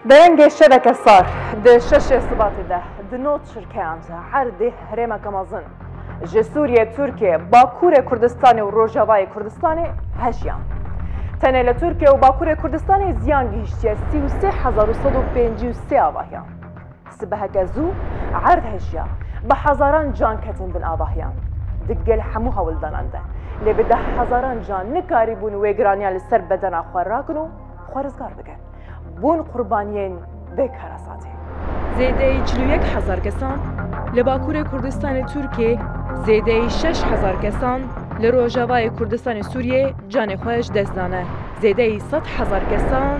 درنگ شبکه سار ده شش اصباتی ده دنوت شرکیان عرض هرم کمازن جسوریه ترکیه باکور کردستان و روجاوای کردستان هشیان تنه ترکیه و باکور کردستان زیان گیشتیه 33153 آواهیان سبه گزو عرض هشیا به هزاران جان کتن بن آواهیان دگل همو هول داننده لی به 10,000 جان نکاری بون و گرانیان لسر بدن آخوار راکنو خوارزگار بگن بون قربانیین بکراساتی زیده 41,000 کسان لباکور کردستان ترکیه زیده 6,000 کسان لروجاوای کردستان سوریه جان خوش دزدانه زیده 100,000 کسان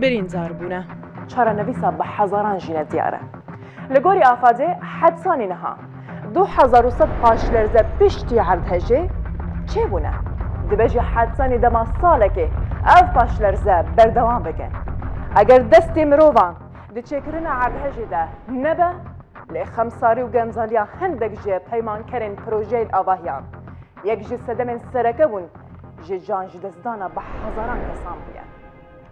برینزار بونه چرا نویسا به هزاران جینه دیاره لگوری آفاده حدسانی نها 2100 پاشلرزه پشتی عرضهجه چه بونه؟ دبیجی حدسانی دما ساله که اف پاشلرزه بردوان بگن اگر دستی مروان دی چکرین عرضهجه ده نبه لی خمساری و گنزالیا هندک جه پیمان کرن پروژه آواهیان یک جه سدمن سرکه بون جه جان جدزدانا به هزاران کسان بیان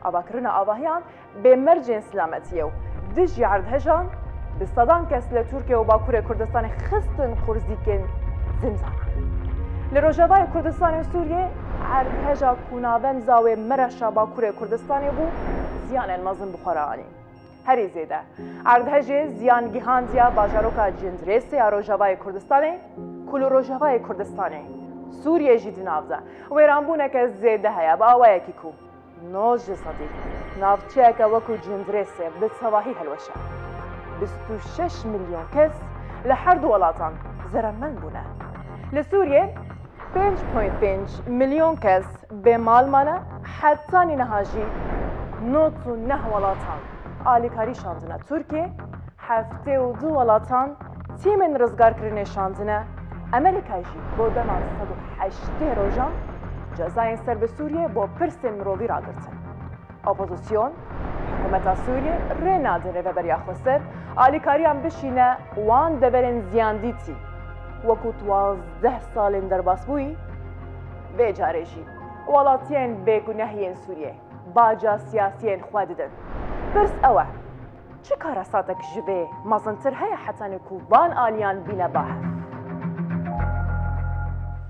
آوا کرن آواهیان به مرجین سلامتیه و دیجی عرضهجان به صدان کس لی ترکیه و باکور کردستان خستن خورزیکن زمزانا لروجاوای کردستان سوریه عرضهجا کناون زاوی مرشا باکور کردستانی بو زیان المازن بخورانی هری زیده عرضهجه زیان گیهاندیا باجاروکا جندریسی روجاوای کردستانی کل روجاوای کردستانی سوریه جی دنافزه و ایرانبونه که زیده هیا با آوه یکی کو نوج جسدی نافچه که وکو جندریسی به سواهی هلوشه 26 میلیون کس لحر دو ولاتان زرمن بونه لسوریه 5.5 میلیون کس به مال ماله حدسانی نهاجی 99 ولاتان آلیکاری شاندنه ترکیه 72 ولاتان تیمن رزگار کرنه شاندنه امریکایی با دمان 108 روزان جزاین سر به سوریه با پرس مروی را گرتن اپوزیسیون حکومت سوریه ری نادره و بریا خسر آلیکاری هم بشینه وان دبرن زیاندیتی وکو 12 سالین در باس بوی به جارجی ولاتین بگناهین سوریه باجا سیاسیین خواه دیدن برس اوه چه کار ساتک جوه مازنتر هیا حتی نکو وان آلیان بینه باهف